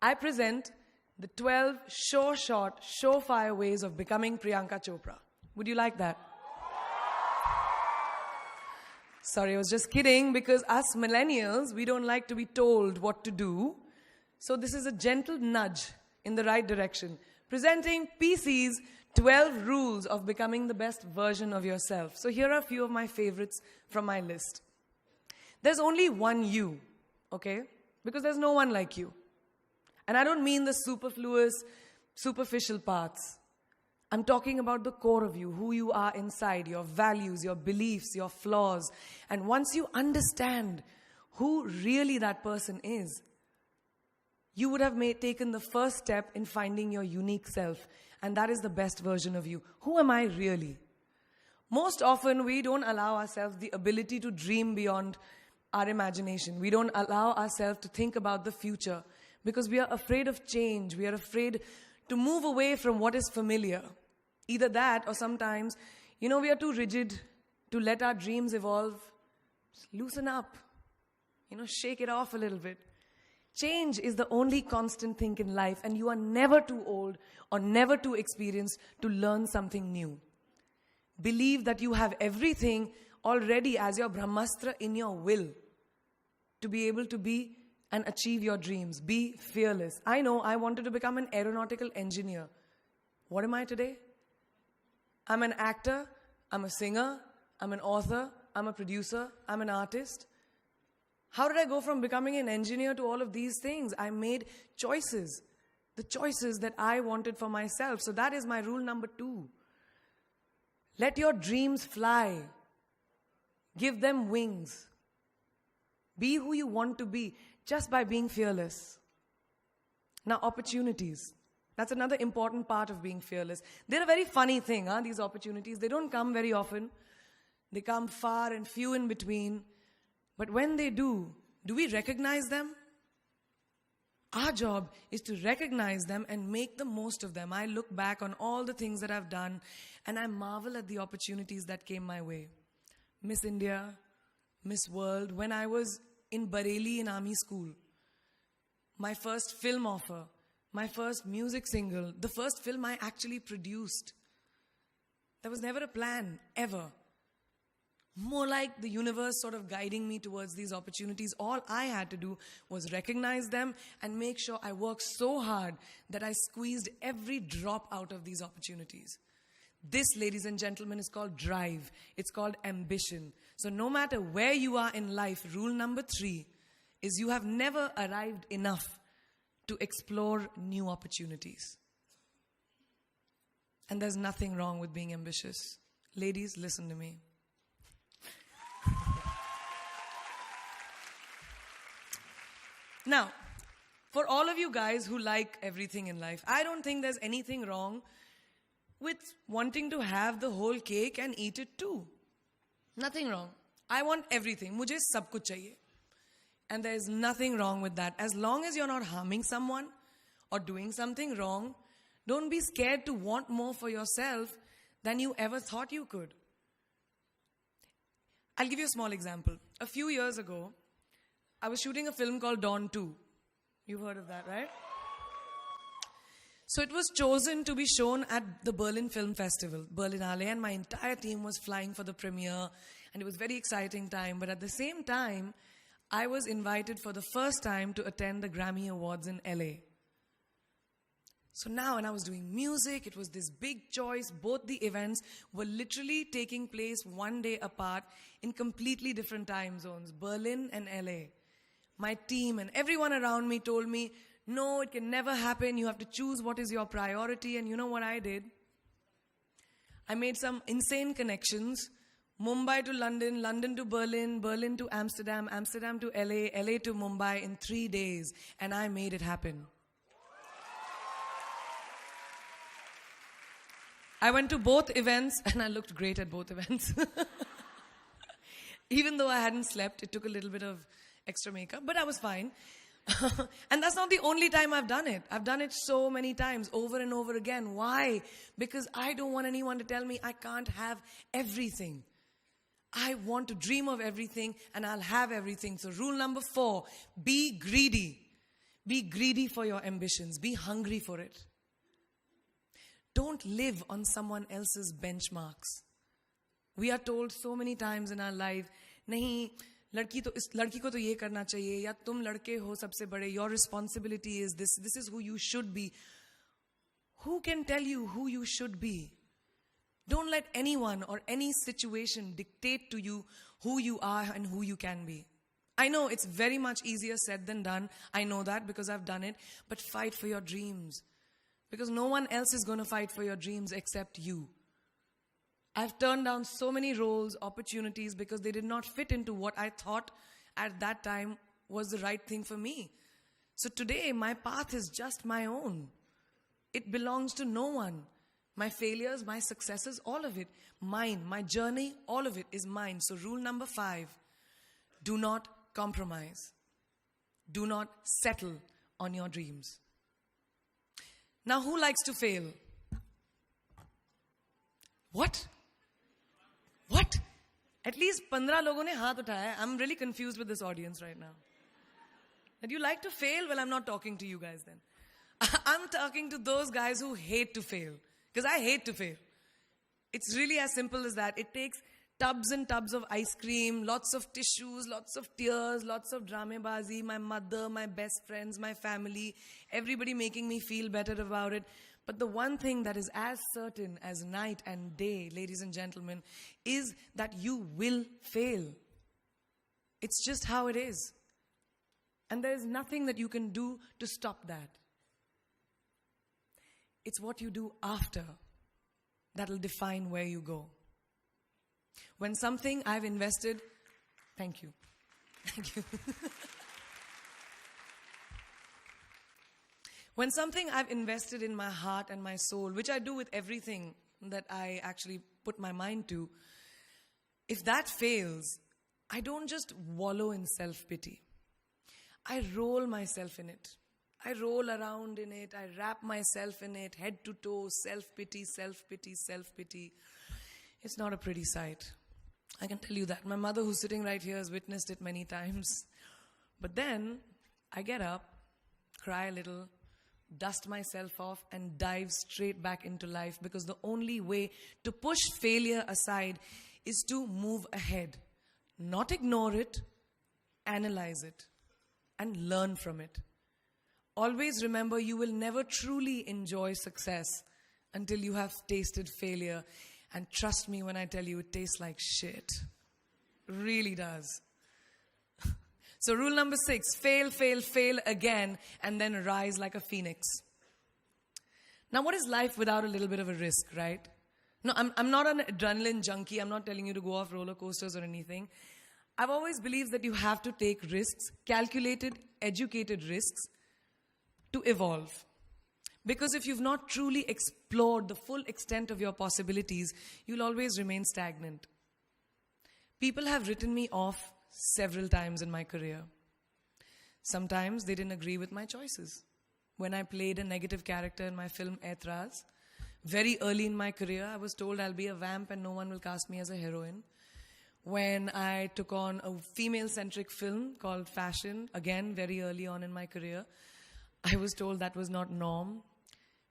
I present the 12 short, surefire ways of becoming Priyanka Chopra. Would you like that? Sorry, I was just kidding, because us millennials, we don't like to be told what to do. So this is a gentle nudge in the right direction. Presenting PC's 12 rules of becoming the best version of yourself. So here are a few of my favorites from my list. There's only one you, okay? Because there's no one like you. And I don't mean the superfluous, superficial parts. I'm talking about the core of you, who you are inside, your values, your beliefs, your flaws. And once you understand who really that person is, you would have taken the first step in finding your unique self. And that is the best version of you. Who am I really? Most often, we don't allow ourselves the ability to dream beyond our imagination. We don't allow ourselves to think about the future because we are afraid of change. We are afraid to move away from what is familiar. Either that, or sometimes, we are too rigid to let our dreams evolve. Just loosen up. Shake it off a little bit. Change is the only constant thing in life, and you are never too old or never too experienced to learn something new. Believe that you have everything already as your Brahmastra in your will to be able to be and achieve your dreams. Be fearless. I know I wanted to become an aeronautical engineer. What am I today? I'm an actor, I'm a singer, I'm an author, I'm a producer, I'm an artist. How did I go from becoming an engineer to all of these things? I made choices. The choices that I wanted for myself. So that is my rule number 2. Let your dreams fly. Give them wings. Be who you want to be just by being fearless. Now, opportunities. That's another important part of being fearless. They're a very funny thing, these opportunities. They don't come very often. They come far and few in between. But when they do we recognize them? Our job is to recognize them and make the most of them. I look back on all the things that I've done and I marvel at the opportunities that came my way. Miss India, Miss World, when I was in Bareilly in army school, my first film offer, my first music single, the first film I actually produced. There was never a plan, ever. More like the universe sort of guiding me towards these opportunities. All I had to do was recognize them and make sure I worked so hard that I squeezed every drop out of these opportunities. This, ladies and gentlemen, is called drive. It's called ambition. So no matter where you are in life, rule number 3 is you have never arrived enough to explore new opportunities. And there's nothing wrong with being ambitious. Ladies, listen to me. Now, for all of you guys who like everything in life, I don't think there's anything wrong with wanting to have the whole cake and eat it too. Nothing wrong. I want everything. Mujhe sab kuch chahiye. And there is nothing wrong with that. As long as you're not harming someone or doing something wrong, don't be scared to want more for yourself than you ever thought you could. I'll give you a small example. A few years ago, I was shooting a film called Dawn 2. You've heard of that, right? So it was chosen to be shown at the Berlin Film Festival, Berlinale, and my entire team was flying for the premiere, and it was a very exciting time. But at the same time, I was invited for the first time to attend the Grammy Awards in LA. So now, when I was doing music, it was this big choice. Both the events were literally taking place one day apart in completely different time zones, Berlin and LA. My team and everyone around me told me, no, it can never happen. You have to choose what is your priority. And you know what I did? I made some insane connections. Mumbai to London, London to Berlin, Berlin to Amsterdam, Amsterdam to LA, LA to Mumbai in 3 days. And I made it happen. I went to both events and I looked great at both events. Even though I hadn't slept, it took a little bit of extra makeup, but I was fine. And that's not the only time I've done it. I've done it so many times, over and over again. Why? Because I don't want anyone to tell me I can't have everything. I want to dream of everything and I'll have everything. So rule number 4, be greedy. Be greedy for your ambitions. Be hungry for it. Don't live on someone else's benchmarks. We are told so many times in our life, नहीं, लड़की को तो ये करना चाहिए, या तुम लड़के हो सबसे बड़े, your responsibility is this is who you should be. Who can tell you who you should be? Don't let anyone or any situation dictate to you who you are and who you can be. I know it's very much easier said than done. I know that because I've done it. But fight for your dreams. Because no one else is going to fight for your dreams except you. I've turned down so many roles, opportunities, because they did not fit into what I thought at that time was the right thing for me. So today, my path is just my own. It belongs to no one. My failures, my successes, all of it, mine. My journey, all of it is mine. So rule number 5, do not compromise. Do not settle on your dreams. Now, who likes to fail? What? What? At least 15 लोगों ने हाथ उठाया. I'm really confused with this audience right now. That you like to fail? Well, I'm not talking to you guys then. I'm talking to those guys who hate to fail. Because I hate to fail. It's really as simple as that. It takes tubs and tubs of ice cream, lots of tissues, lots of tears, lots of dramabazi, my mother, my best friends, my family, everybody making me feel better about it. But the one thing that is as certain as night and day, ladies and gentlemen, is that you will fail. It's just how it is. And there is nothing that you can do to stop that. It's what you do after that will define where you go. When something I've invested, thank you. Thank you. When something I've invested in my heart and my soul, which I do with everything that I actually put my mind to, if that fails, I don't just wallow in self-pity. I roll myself in it. I roll around in it. I wrap myself in it, head to toe, self-pity, self-pity, self-pity. It's not a pretty sight. I can tell you that. My mother, who's sitting right here, has witnessed it many times. But then, I get up, cry a little, dust myself off, and dive straight back into life, because the only way to push failure aside is to move ahead. Not ignore it, analyze it, and learn from it. Always remember, you will never truly enjoy success until you have tasted failure. And trust me when I tell you, it tastes like shit. Really does. So rule number 6, fail, fail, fail again, and then rise like a phoenix. Now, what is life without a little bit of a risk, right? No, I'm not an adrenaline junkie. I'm not telling you to go off roller coasters or anything. I've always believed that you have to take risks, calculated, educated risks, to evolve. Because if you've not truly explored the full extent of your possibilities, you'll always remain stagnant. People have written me off several times in my career. Sometimes they didn't agree with my choices. When I played a negative character in my film Aitraz, very early in my career, I was told I'll be a vamp and no one will cast me as a heroine. When I took on a female-centric film called Fashion, again, very early on in my career, I was told that was not norm.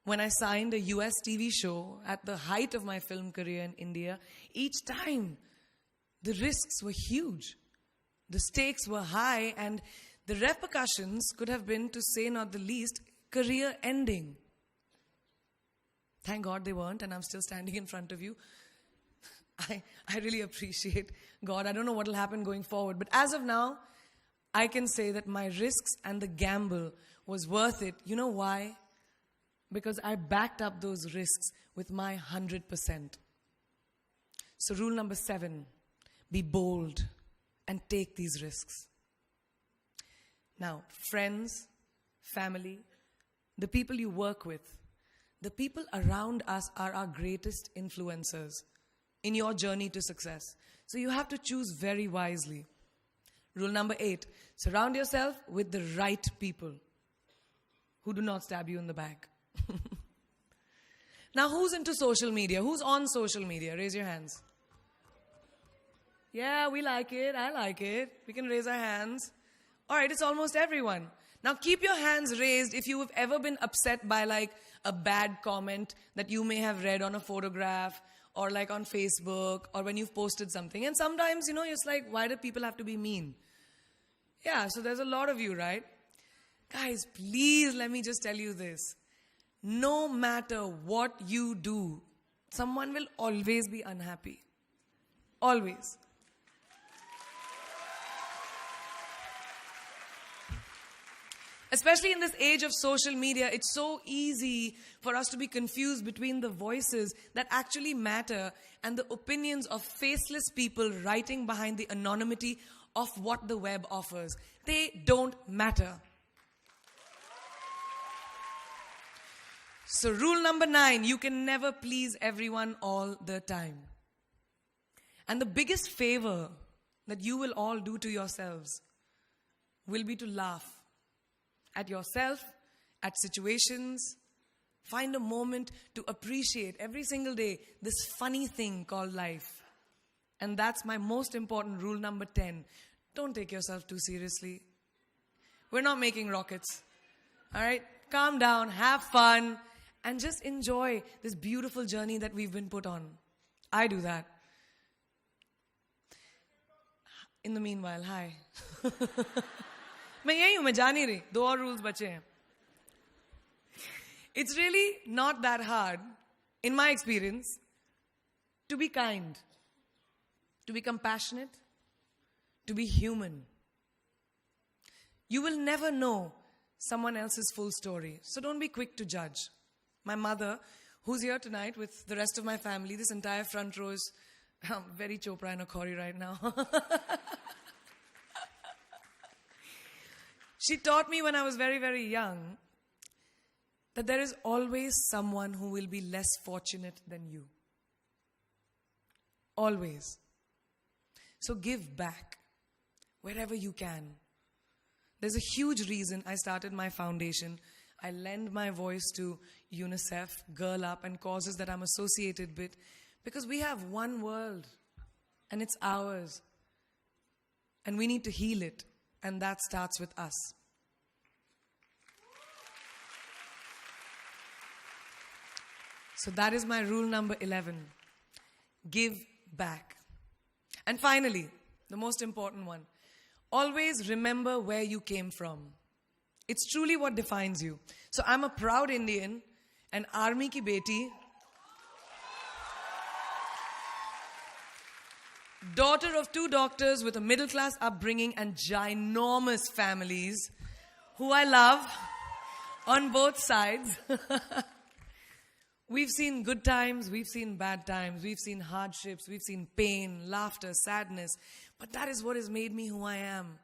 When I signed a US TV show at the height of my film career in India, each time the risks were huge. The stakes were high, and the repercussions could have been, to say not the least, career ending. Thank God they weren't, and I'm still standing in front of you. I really appreciate God. I don't know what will happen going forward, but as of now, I can say that my risks and the gamble was worth it. You know why? Because I backed up those risks with my 100%. So rule number 7, be bold and take these risks. Now, friends, family, the people you work with, the people around us are our greatest influencers in your journey to success. So you have to choose very wisely. Rule number 8, surround yourself with the right people who do not stab you in the back. Now, who's into social media? Who's on social media? Raise your hands. Yeah, we like it. I like it. We can raise our hands. All right, it's almost everyone. Now keep your hands raised if you have ever been upset by like a bad comment that you may have read on a photograph or like on Facebook or when you've posted something. And sometimes, it's like, why do people have to be mean? Yeah, so there's a lot of you, right? Guys, please let me just tell you this. No matter what you do, someone will always be unhappy. Always. Especially in this age of social media, it's so easy for us to be confused between the voices that actually matter and the opinions of faceless people writing behind the anonymity of what the web offers. They don't matter. So rule number 9, you can never please everyone all the time. And the biggest favor that you will all do to yourselves will be to laugh at yourself, at situations. Find a moment to appreciate every single day this funny thing called life. And that's my most important rule number 10. Don't take yourself too seriously. We're not making rockets. All right? Calm down, have fun, and just enjoy this beautiful journey that we've been put on. I do that. In the meanwhile, hi. मैं यही हूँ, मैं जा नहीं रही. 2 और rules बचे हैं. It's really not that hard, in my experience, to be kind, to be compassionate, to be human. You will never know someone else's full story, so don't be quick to judge. My mother, who's here tonight with the rest of my family, this entire front row is very Chopra and Akhori right now. She taught me when I was very, very young that there is always someone who will be less fortunate than you. Always. So give back wherever you can. There's a huge reason I started my foundation. I lend my voice to UNICEF, Girl Up, and causes that I'm associated with because we have one world and it's ours. And we need to heal it. And that starts with us. So that is my rule number 11. Give back. And finally, the most important one. Always remember where you came from. It's truly what defines you. So I'm a proud Indian, an army ki beti, daughter of 2 doctors with a middle-class upbringing and ginormous families who I love on both sides. We've seen good times, we've seen bad times, we've seen hardships, we've seen pain, laughter, sadness. But that is what has made me who I am.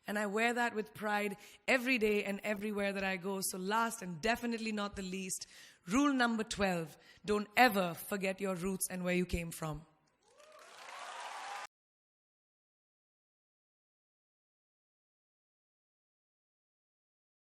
And I wear that with pride every day and everywhere that I go. So last and definitely not the least, rule number 12, don't ever forget your roots and where you came from.